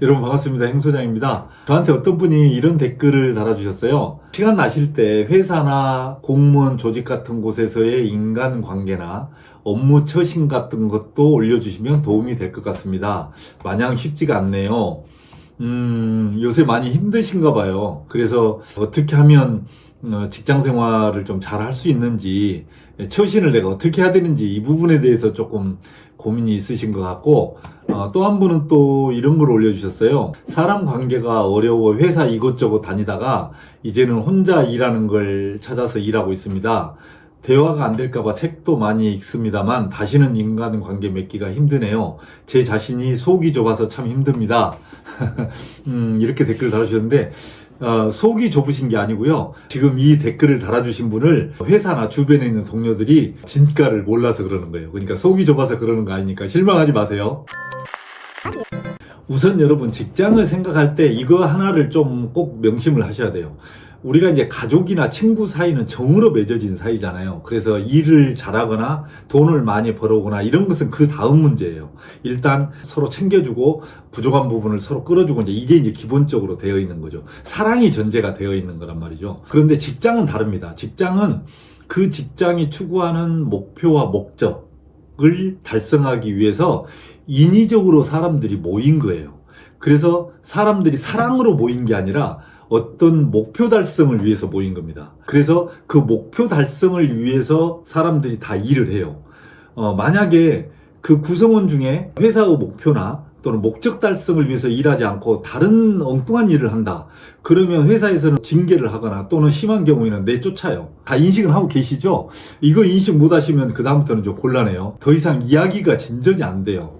여러분 반갑습니다. 행 소장입니다. 저한테 어떤 분이 이런 댓글을 달아주셨어요. 시간 나실 때 회사나 공무원 조직 같은 곳에서의 인간관계나 업무 처신 같은 것도 올려주시면 도움이 될 것 같습니다. 마냥 쉽지가 않네요. 요새 많이 힘드신가 봐요. 그래서 어떻게 하면 직장 생활을 좀 잘 할 수 있는지, 처신을 내가 어떻게 해야 되는지 이 부분에 대해서 조금 고민이 있으신 것 같고, 또 한 분은 또 이런 걸 올려주셨어요. 사람 관계가 어려워 회사 이것저것 다니다가 이제는 혼자 일하는 걸 찾아서 일하고 있습니다. 대화가 안 될까봐 책도 많이 읽습니다만 다시는 인간관계 맺기가 힘드네요. 제 자신이 속이 좁아서 참 힘듭니다. 이렇게 댓글 달아주셨는데, 속이 좁으신 게 아니고요. 지금 이 댓글을 달아주신 분을 회사나 주변에 있는 동료들이 진가를 몰라서 그러는 거예요. 그러니까 속이 좁아서 그러는 거 아니니까 실망하지 마세요. 우선 여러분, 직장을 생각할 때 이거 하나를 좀 꼭 명심을 하셔야 돼요. 우리가 이제 가족이나 친구 사이는 정으로 맺어진 사이잖아요. 그래서 일을 잘하거나 돈을 많이 벌어오거나 이런 것은 그 다음 문제예요. 일단 서로 챙겨주고 부족한 부분을 서로 끌어주고 이게 이제 기본적으로 되어 있는 거죠. 사랑이 전제가 되어 있는 거란 말이죠. 그런데 직장은 다릅니다. 직장은 그 직장이 추구하는 목표와 목적을 달성하기 위해서 인위적으로 사람들이 모인 거예요. 그래서 사람들이 사랑으로 모인 게 아니라 어떤 목표 달성을 위해서 모인 겁니다. 그래서 그 목표 달성을 위해서 사람들이 다 일을 해요. 만약에 그 구성원 중에 회사의 목표나 또는 목적 달성을 위해서 일하지 않고 다른 엉뚱한 일을 한다. 그러면 회사에서는 징계를 하거나 또는 심한 경우에는 내쫓아요. 다 인식은 하고 계시죠? 이거 인식 못 하시면 그다음부터는 좀 곤란해요. 더 이상 이야기가 진전이 안 돼요.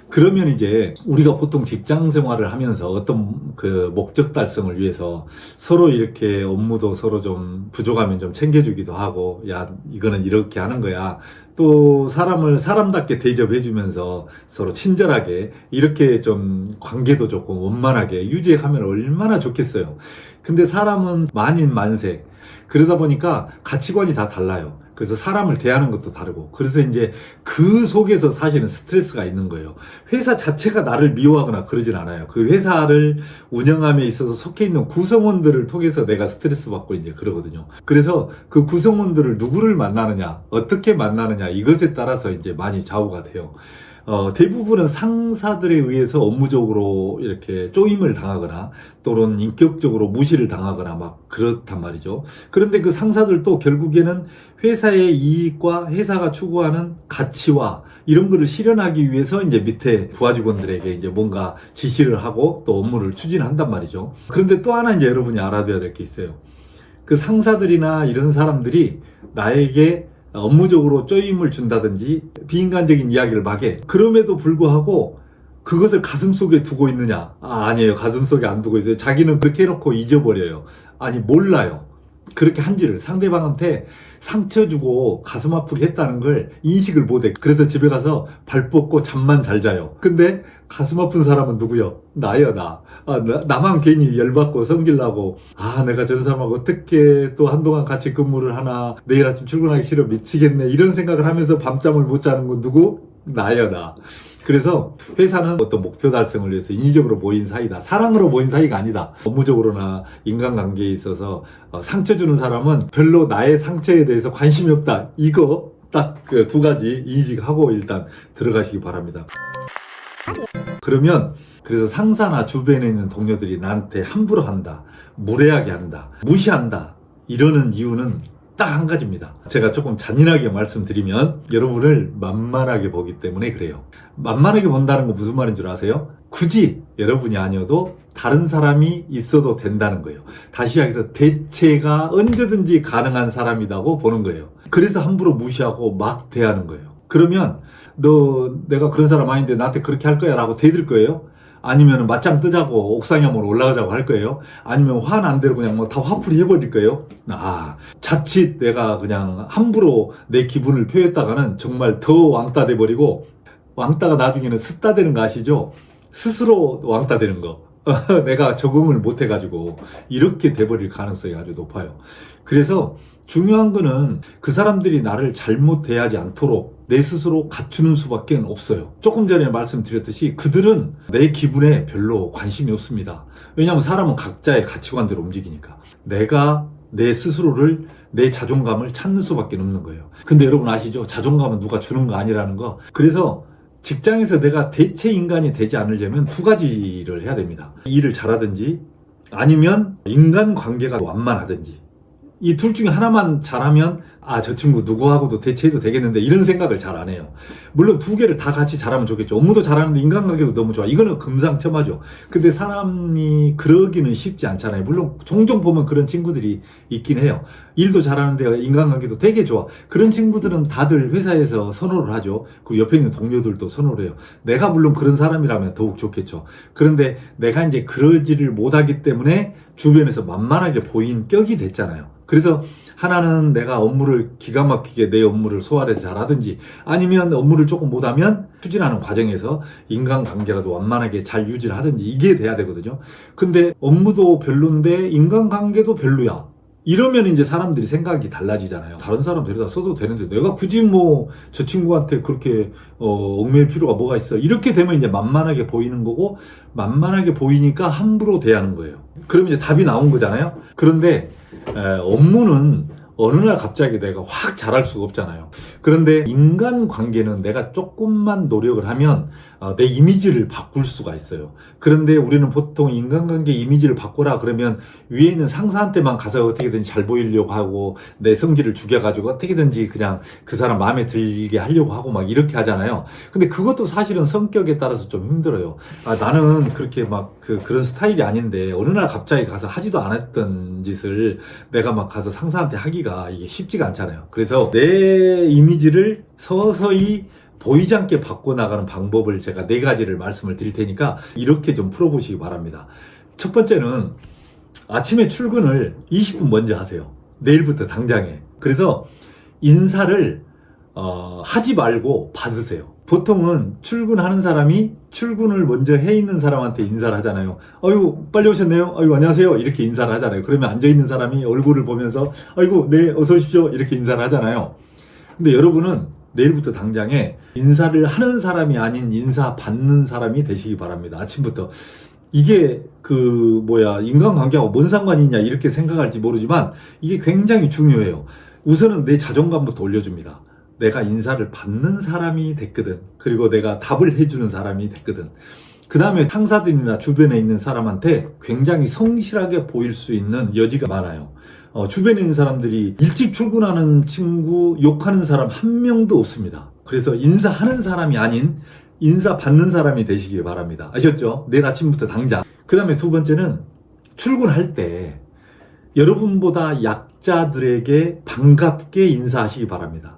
그러면 이제 우리가 보통 직장 생활을 하면서 어떤 그 목적 달성을 위해서 서로 이렇게 업무도 서로 좀 부족하면 좀 챙겨주기도 하고, 야, 이거는 이렇게 하는 거야. 또 사람을 사람답게 대접해주면서 서로 친절하게 이렇게 좀 관계도 조금 원만하게 유지해가면 얼마나 좋겠어요. 근데 사람은 만인 만색. 그러다 보니까 가치관이 다 달라요. 그래서 사람을 대하는 것도 다르고, 그래서 이제 그 속에서 사실은 스트레스가 있는 거예요. 회사 자체가 나를 미워하거나 그러진 않아요. 그 회사를 운영함에 있어서 속해 있는 구성원들을 통해서 내가 스트레스 받고 이제 그러거든요. 그래서 그 구성원들을 누구를 만나느냐, 어떻게 만나느냐, 이것에 따라서 이제 많이 좌우가 돼요. 대부분은 상사들에 의해서 업무적으로 이렇게 쪼임을 당하거나 또는 인격적으로 무시를 당하거나 막 그렇단 말이죠. 그런데 그 상사들도 결국에는 회사의 이익과 회사가 추구하는 가치와 이런 거를 실현하기 위해서 이제 밑에 부하 직원들에게 이제 뭔가 지시를 하고 또 업무를 추진한단 말이죠. 그런데 또 하나 이제 여러분이 알아둬야 될 게 있어요. 그 상사들이나 이런 사람들이 나에게 업무적으로 쪼임을 준다든지 비인간적인 이야기를 막 해. 그럼에도 불구하고 그것을 가슴속에 두고 있느냐? 아니에요. 가슴속에 안 두고 있어요. 자기는 그렇게 해놓고 잊어버려요. 아니, 몰라요. 그렇게 한지를 상대방한테 상처 주고 가슴 아프게 했다는 걸 인식을 못해. 그래서 집에 가서 발 뻗고 잠만 잘 자요. 근데 가슴 아픈 사람은 누구요? 나요, 나. 나만 괜히 열받고 성질나고, 내가 저런 사람하고 어떻게 또 한동안 같이 근무를 하나, 내일 아침 출근하기 싫어 미치겠네, 이런 생각을 하면서 밤잠을 못 자는 건 누구? 나요, 나. 그래서 회사는 어떤 목표 달성을 위해서 인위적으로 모인 사이다. 사랑으로 모인 사이가 아니다. 업무적으로나 인간관계에 있어서 상처 주는 사람은 별로 나의 상처에 대해서 관심이 없다. 이거 딱 그 두 가지 인식하고 일단 들어가시기 바랍니다. 그러면 그래서 상사나 주변에 있는 동료들이 나한테 함부로 한다, 무례하게 한다, 무시한다, 이러는 이유는 딱 한 가지입니다. 제가 조금 잔인하게 말씀드리면 여러분을 만만하게 보기 때문에 그래요. 만만하게 본다는 건 무슨 말인 줄 아세요? 굳이 여러분이 아니어도 다른 사람이 있어도 된다는 거예요. 다시 이야기해서 대체가 언제든지 가능한 사람이라고 보는 거예요. 그래서 함부로 무시하고 막 대하는 거예요. 그러면 내가 그런 사람 아닌데 나한테 그렇게 할 거야 라고 대들 거예요? 아니면 맞짱 뜨자고 옥상에 한번 올라가자고 할 거예요? 아니면 화 난 대로 그냥 뭐 다 화풀이 해버릴 거예요? 자칫 내가 그냥 함부로 내 기분을 표했다가는 정말 더 왕따 돼버리고, 왕따가 나중에는 습따 되는 거 아시죠? 스스로 왕따 되는 거. 내가 적응을 못 해가지고 이렇게 돼버릴 가능성이 아주 높아요. 그래서 중요한 거는 그 사람들이 나를 잘못 대하지 않도록 내 스스로 갖추는 수밖에 없어요. 조금 전에 말씀드렸듯이 그들은 내 기분에 별로 관심이 없습니다. 왜냐하면 사람은 각자의 가치관대로 움직이니까. 내가 내 스스로를, 내 자존감을 찾는 수밖에 없는 거예요. 근데 여러분 아시죠? 자존감은 누가 주는 거 아니라는 거. 그래서 직장에서 내가 대체 인간이 되지 않으려면 두 가지를 해야 됩니다. 일을 잘하든지 아니면 인간관계가 완만하든지. 이 둘 중에 하나만 잘하면 저 친구 누구하고도 대체해도 되겠는데 이런 생각을 잘 안 해요. 물론 두 개를 다 같이 잘하면 좋겠죠. 업무도 잘하는데 인간관계도 너무 좋아. 이거는 금상첨화죠. 근데 사람이 그러기는 쉽지 않잖아요. 물론 종종 보면 그런 친구들이 있긴 해요. 일도 잘하는데 인간관계도 되게 좋아. 그런 친구들은 다들 회사에서 선호를 하죠. 그리고 옆에 있는 동료들도 선호를 해요. 내가 물론 그런 사람이라면 더욱 좋겠죠. 그런데 내가 이제 그러지를 못하기 때문에 주변에서 만만하게 보인 격이 됐잖아요. 그래서 하나는 내가 업무를 기가 막히게 내 업무를 소화해서 잘하든지 아니면 업무를 조금 못하면 추진하는 과정에서 인간관계라도 완만하게 잘 유지를 하든지 이게 돼야 되거든요. 근데 업무도 별론데 인간관계도 별로야. 이러면 이제 사람들이 생각이 달라지잖아요. 다른 사람 데려다 써도 되는데 내가 굳이 뭐 저 친구한테 그렇게 얽매일 필요가 뭐가 있어. 이렇게 되면 이제 만만하게 보이는 거고 만만하게 보이니까 함부로 대하는 거예요. 그러면 이제 답이 나온 거잖아요. 그런데 업무는 어느 날 갑자기 내가 확 잘할 수가 없잖아요. 그런데 인간관계는 내가 조금만 노력을 하면 내 이미지를 바꿀 수가 있어요. 그런데 우리는 보통 인간관계 이미지를 바꾸라 그러면 위에 있는 상사한테만 가서 어떻게든지 잘 보이려고 하고 내 성질을 죽여가지고 어떻게든지 그냥 그 사람 마음에 들게 하려고 하고 막 이렇게 하잖아요. 근데 그것도 사실은 성격에 따라서 좀 힘들어요. 나는 그렇게 막 그런 스타일이 아닌데 어느 날 갑자기 가서 하지도 않았던 짓을 내가 막 가서 상사한테 하기가 이게 쉽지가 않잖아요. 그래서 내 이미지를 서서히 보이지 않게 바꿔나가는 방법을 제가 4가지를 말씀을 드릴 테니까 이렇게 좀 풀어보시기 바랍니다. 첫 번째는 아침에 출근을 20분 먼저 하세요. 내일부터 당장에. 그래서 인사를 하지 말고 받으세요. 보통은 출근하는 사람이 출근을 먼저 해 있는 사람한테 인사를 하잖아요. 아이고 빨리 오셨네요. 아이고 안녕하세요. 이렇게 인사를 하잖아요. 그러면 앉아있는 사람이 얼굴을 보면서 아이고 네 어서 오십시오. 이렇게 인사를 하잖아요. 근데 여러분은 내일부터 당장에 인사를 하는 사람이 아닌 인사 받는 사람이 되시기 바랍니다. 아침부터. 이게 인간관계하고 뭔 상관이 있냐 이렇게 생각할지 모르지만 이게 굉장히 중요해요. 우선은 내 자존감부터 올려줍니다. 내가 인사를 받는 사람이 됐거든. 그리고 내가 답을 해주는 사람이 됐거든. 그 다음에 상사들이나 주변에 있는 사람한테 굉장히 성실하게 보일 수 있는 여지가 많아요. 주변에 있는 사람들이 일찍 출근하는 친구 욕하는 사람 한 명도 없습니다. 그래서 인사하는 사람이 아닌 인사 받는 사람이 되시길 바랍니다. 아셨죠? 내일 아침부터 당장. 그 다음에 두 번째는 출근할 때 여러분보다 약자들에게 반갑게 인사하시기 바랍니다.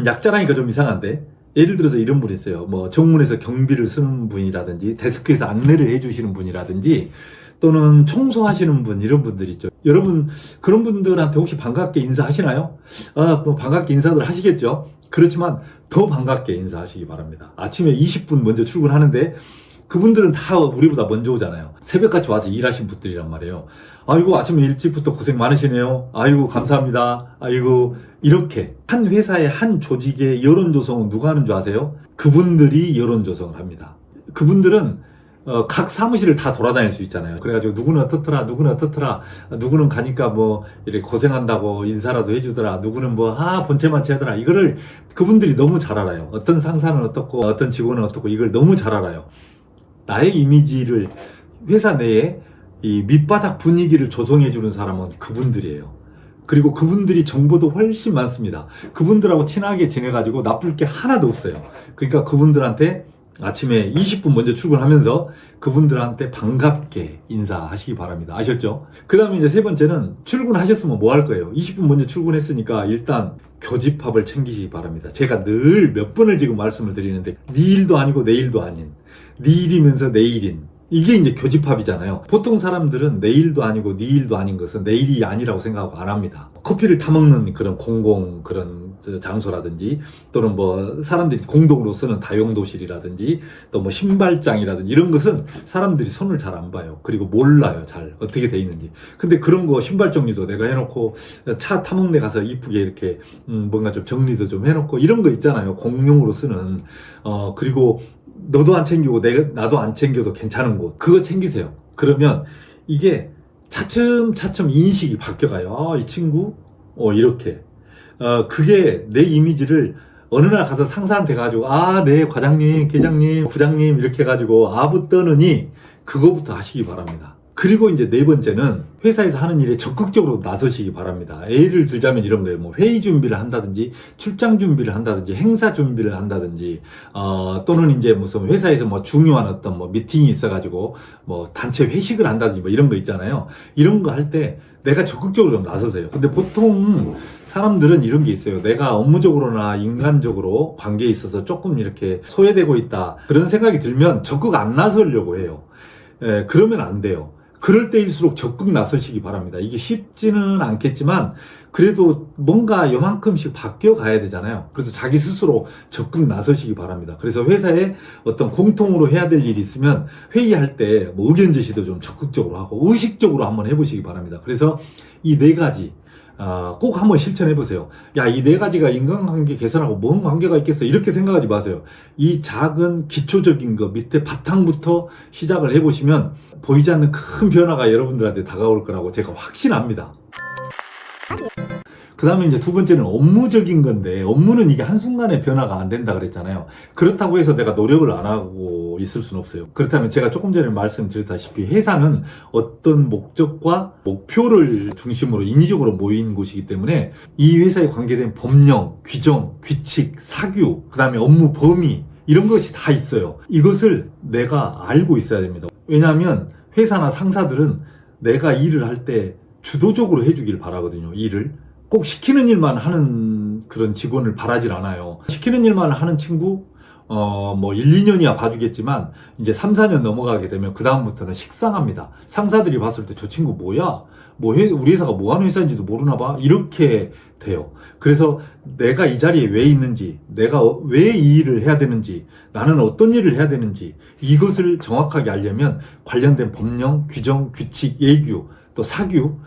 약자라니까 좀 이상한데 예를 들어서 이런 분이 있어요. 뭐 정문에서 경비를 쓰는 분이라든지 데스크에서 안내를 해주시는 분이라든지 또는 청소하시는 분 이런 분들 있죠. 여러분 그런 분들한테 혹시 반갑게 인사하시나요? 뭐 반갑게 인사들 하시겠죠. 그렇지만 더 반갑게 인사하시기 바랍니다. 아침에 20분 먼저 출근하는데 그분들은 다 우리보다 먼저 오잖아요. 새벽같이 와서 일하신 분들이란 말이에요. 아이고 아침에 일찍부터 고생 많으시네요. 아이고 감사합니다. 아이고 이렇게 한 회사의 한 조직의 여론 조성은 누가 하는 줄 아세요? 그분들이 여론 조성을 합니다. 그분들은 각 사무실을 다 돌아다닐 수 있잖아요. 그래가지고 누구는 어떻더라, 누구는 어떻더라, 누구는 가니까 뭐 이렇게 고생한다고 인사라도 해주더라, 누구는 뭐 본체만치 하더라. 이거를 그분들이 너무 잘 알아요. 어떤 상사는 어떻고 어떤 직원은 어떻고 이걸 너무 잘 알아요. 나의 이미지를 회사 내에 이 밑바닥 분위기를 조성해주는 사람은 그분들이에요. 그리고 그분들이 정보도 훨씬 많습니다. 그분들하고 친하게 지내가지고 나쁠 게 하나도 없어요. 그러니까 그분들한테 아침에 20분 먼저 출근하면서 그분들한테 반갑게 인사하시기 바랍니다. 아셨죠? 그 다음에 이제 세 번째는 출근하셨으면 뭐 할 거예요? 20분 먼저 출근했으니까 일단 교집합을 챙기시기 바랍니다. 제가 늘 몇 번을 지금 말씀을 드리는데 네 일도 아니고 내 일도 아닌 네 일이면서 내 일인 이게 이제 교집합이잖아요. 보통 사람들은 내 일도 아니고 네 일도 아닌 것은 내 일이 아니라고 생각하고 안 합니다. 커피를 타먹는 그런 공공 그런 장소라든지 또는 뭐 사람들이 공동으로 쓰는 다용도실이라든지 또 뭐 신발장이라든지 이런 것은 사람들이 손을 잘 안 봐요. 그리고 몰라요. 잘 어떻게 돼 있는지. 근데 그런 거 신발 정리도 내가 해놓고 차 타먹네 가서 이쁘게 이렇게 뭔가 좀 정리도 좀 해놓고 이런 거 있잖아요. 공용으로 쓰는 그리고 너도 안 챙기고 나도 안 챙겨도 괜찮은 곳 그거 챙기세요. 그러면 이게 차츰차츰 인식이 바뀌어가요. 아, 이 친구 이렇게 그게 내 이미지를 어느 날 가서 상사한테 가지고 네 과장님, 계장님, 부장님 이렇게 해가지고 아부 떠느니 그거부터 하시기 바랍니다. 그리고 이제 네 번째는 회사에서 하는 일에 적극적으로 나서시기 바랍니다. 예를 들자면 이런 거예요. 뭐 회의 준비를 한다든지 출장 준비를 한다든지 행사 준비를 한다든지 또는 이제 무슨 회사에서 뭐 중요한 어떤 뭐 미팅이 있어가지고 뭐 단체 회식을 한다든지 뭐 이런 거 있잖아요. 이런 거 할 때 내가 적극적으로 좀 나서세요. 근데 보통 사람들은 이런 게 있어요. 내가 업무적으로나 인간적으로 관계에 있어서 조금 이렇게 소외되고 있다. 그런 생각이 들면 적극 안 나서려고 해요. 그러면 안 돼요. 그럴 때일수록 적극 나서시기 바랍니다. 이게 쉽지는 않겠지만 그래도 뭔가 요만큼씩 바뀌어 가야 되잖아요. 그래서 자기 스스로 적극 나서시기 바랍니다. 그래서 회사에 어떤 공통으로 해야 될 일이 있으면 회의할 때 뭐 의견 제시도 좀 적극적으로 하고 의식적으로 한번 해보시기 바랍니다. 그래서 이 네 가지 꼭 한번 실천해 보세요. 야, 이 네 가지가 인간관계 개선하고 뭔 관계가 있겠어? 이렇게 생각하지 마세요. 이 작은 기초적인 거 밑에 바탕부터 시작을 해보시면 보이지 않는 큰 변화가 여러분들한테 다가올 거라고 제가 확신합니다. 그 다음에 이제 두 번째는 업무적인 건데, 업무는 이게 한순간에 변화가 안 된다 그랬잖아요. 그렇다고 해서 내가 노력을 안 하고 있을 수는 없어요. 그렇다면 제가 조금 전에 말씀드렸다시피 회사는 어떤 목적과 목표를 중심으로 인위적으로 모인 곳이기 때문에 이 회사에 관계된 법령, 규정, 규칙, 사규, 그 다음에 업무 범위 이런 것이 다 있어요. 이것을 내가 알고 있어야 됩니다. 왜냐하면 회사나 상사들은 내가 일을 할 때 주도적으로 해주길 바라거든요. 일을. 꼭 시키는 일만 하는 그런 직원을 바라질 않아요. 시키는 일만 하는 친구, 뭐 1, 2년이야 봐주겠지만 이제 3, 4년 넘어가게 되면 그 다음부터는 식상합니다. 상사들이 봤을 때 저 친구 뭐야? 우리 회사가 뭐 하는 회사인지도 모르나 봐? 이렇게 돼요. 그래서 내가 이 자리에 왜 있는지, 내가 왜 이 일을 해야 되는지, 나는 어떤 일을 해야 되는지 이것을 정확하게 알려면 관련된 법령, 규정, 규칙, 예규, 또 사규,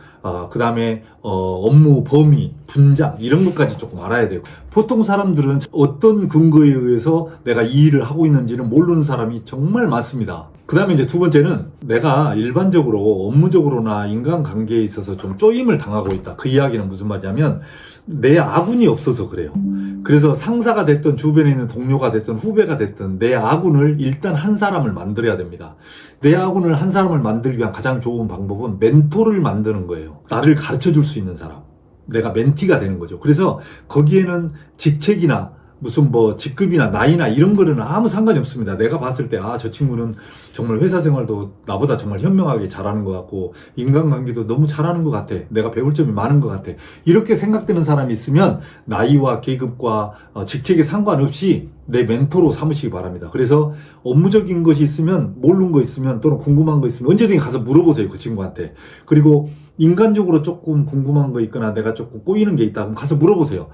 그 다음에 업무 범위, 분장 이런 것까지 조금 알아야 돼요. 보통 사람들은 어떤 근거에 의해서 내가 이 일을 하고 있는지는 모르는 사람이 정말 많습니다. 그 다음에 이제 두 번째는 내가 일반적으로 업무적으로나 인간관계에 있어서 좀 쪼임을 당하고 있다. 그 이야기는 무슨 말이냐면 내 아군이 없어서 그래요. 그래서 상사가 됐든 주변에 있는 동료가 됐든 후배가 됐든 내 아군을 일단 한 사람을 만들어야 됩니다. 내 아군을 한 사람을 만들기 위한 가장 좋은 방법은 멘토를 만드는 거예요. 나를 가르쳐 줄 수 있는 사람. 내가 멘티가 되는 거죠. 그래서 거기에는 직책이나 무슨 뭐 직급이나 나이나 이런 거는 아무 상관이 없습니다. 내가 봤을 때 저 친구는 정말 회사 생활도 나보다 정말 현명하게 잘하는 것 같고 인간관계도 너무 잘하는 것 같아. 내가 배울 점이 많은 것 같아. 이렇게 생각되는 사람이 있으면 나이와 계급과 직책에 상관없이 내 멘토로 삼으시기 바랍니다. 그래서 업무적인 것이 있으면 모르는 거 있으면 또는 궁금한 거 있으면 언제든지 가서 물어보세요. 그 친구한테. 그리고 인간적으로 조금 궁금한 거 있거나 내가 조금 꼬이는 게 있다 그럼 가서 물어보세요.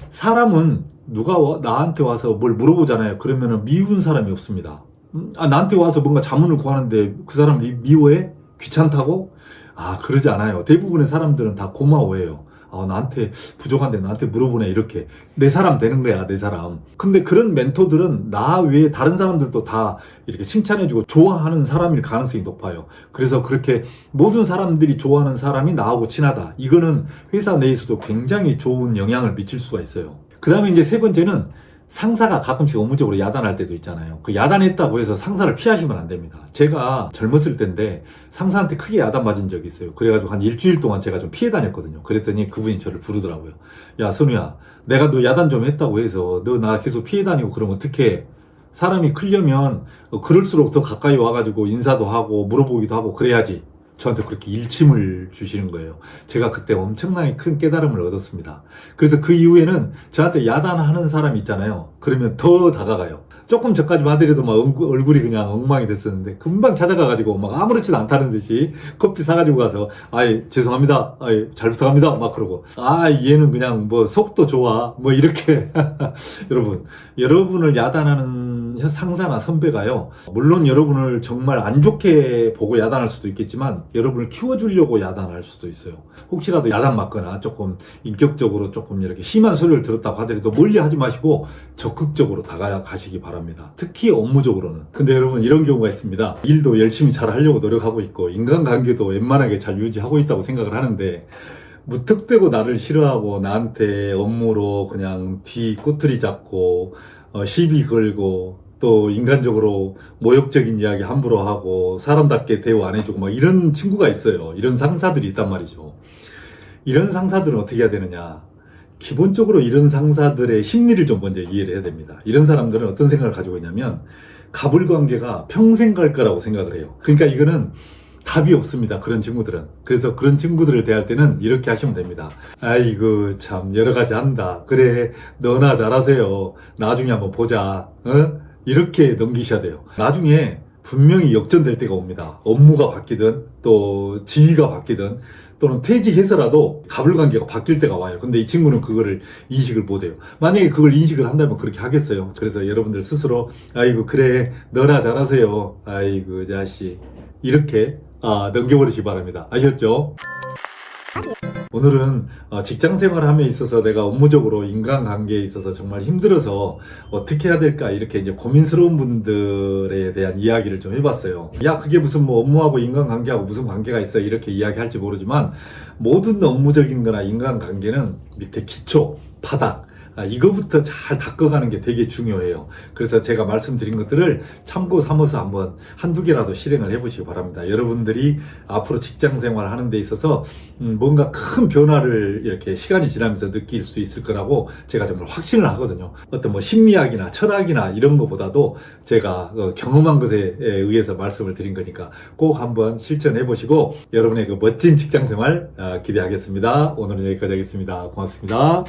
사람은 누가 나한테 와서 뭘 물어보잖아요. 그러면은 미운 사람이 없습니다. 나한테 와서 뭔가 자문을 구하는데 그 사람을 미워해? 귀찮다고? 그러지 않아요. 대부분의 사람들은 다 고마워해요. 나한테 부족한데 나한테 물어보네. 이렇게 내 사람 되는 거야, 내 사람. 근데 그런 멘토들은 나 외에 다른 사람들도 다 이렇게 칭찬해주고 좋아하는 사람일 가능성이 높아요. 그래서 그렇게 모든 사람들이 좋아하는 사람이 나하고 친하다. 이거는 회사 내에서도 굉장히 좋은 영향을 미칠 수가 있어요. 그 다음에 이제 세 번째는 상사가 가끔씩 업무적으로 야단할 때도 있잖아요. 그 야단했다고 해서 상사를 피하시면 안 됩니다. 제가 젊었을 때인데 상사한테 크게 야단 맞은 적이 있어요. 그래가지고 한 일주일 동안 제가 좀 피해 다녔거든요. 그랬더니 그분이 저를 부르더라고요. 야, 선우야, 내가 너 야단 좀 했다고 해서 너 나 계속 피해 다니고 그러면 어떡해? 사람이 크려면 그럴수록 더 가까이 와가지고 인사도 하고 물어보기도 하고 그래야지. 저한테 그렇게 일침을 주시는 거예요. 제가 그때 엄청나게 큰 깨달음을 얻었습니다. 그래서 그 이후에는 저한테 야단하는 사람 있잖아요. 그러면 더 다가가요. 조금 전까지 봐드려도 막 얼굴이 그냥 엉망이 됐었는데 금방 찾아가가지고 막 아무렇지도 않다는 듯이 커피 사가지고 가서 아이 죄송합니다, 아이 잘 부탁합니다 막 그러고 아 얘는 그냥 뭐 속도 좋아 뭐 이렇게 여러분을 야단하는 상사나 선배가요, 물론 여러분을 정말 안 좋게 보고 야단할 수도 있겠지만 여러분을 키워주려고 야단할 수도 있어요. 혹시라도 야단 맞거나 조금 인격적으로 조금 이렇게 심한 소리를 들었다고 하더라도 멀리 하지 마시고 적극적으로 다가가시기 바랍니다. 특히 업무적으로는. 근데 여러분 이런 경우가 있습니다. 일도 열심히 잘 하려고 노력하고 있고 인간관계도 웬만하게 잘 유지하고 있다고 생각을 하는데 무턱대고 나를 싫어하고 나한테 업무로 그냥 뒤 꼬투리 잡고 시비 걸고 또 인간적으로 모욕적인 이야기 함부로 하고 사람답게 대우 안 해주고 막 이런 친구가 있어요. 이런 상사들이 있단 말이죠. 이런 상사들은 어떻게 해야 되느냐, 기본적으로 이런 상사들의 심리를 좀 먼저 이해를 해야 됩니다. 이런 사람들은 어떤 생각을 가지고 있냐면 가불관계가 평생 갈 거라고 생각을 해요. 그러니까 이거는 답이 없습니다. 그런 친구들은. 그래서 그런 친구들을 대할 때는 이렇게 하시면 됩니다. 아이고 참 여러 가지 한다. 그래 너나 잘하세요. 나중에 한번 보자. 이렇게 넘기셔야 돼요. 나중에 분명히 역전될 때가 옵니다. 업무가 바뀌든 또 지위가 바뀌든 또는 퇴직해서라도 가불관계가 바뀔 때가 와요. 근데 이 친구는 그거를 인식을 못해요. 만약에 그걸 인식을 한다면 그렇게 하겠어요. 그래서 여러분들 스스로 아이고 그래 너나 잘하세요. 아이고 자식 이렇게 넘겨버리시기 바랍니다. 아셨죠? 오늘은 직장 생활함에 있어서 내가 업무적으로 인간관계에 있어서 정말 힘들어서 어떻게 해야 될까 이렇게 이제 고민스러운 분들에 대한 이야기를 좀 해봤어요. 야 그게 무슨 뭐 업무하고 인간관계하고 무슨 관계가 있어 이렇게 이야기할지 모르지만 모든 업무적인 거나 인간관계는 밑에 기초, 바닥 이거부터 잘 닦아가는 게 되게 중요해요. 그래서 제가 말씀드린 것들을 참고 삼아서 한번 한두 개라도 실행을 해보시기 바랍니다. 여러분들이 앞으로 직장 생활 하는 데 있어서 뭔가 큰 변화를 이렇게 시간이 지나면서 느낄 수 있을 거라고 제가 정말 확신을 하거든요. 어떤 뭐 심리학이나 철학이나 이런 것보다도 제가 경험한 것에 의해서 말씀을 드린 거니까 꼭 한번 실천해 보시고 여러분의 그 멋진 직장 생활 기대하겠습니다. 오늘은 여기까지 하겠습니다. 고맙습니다.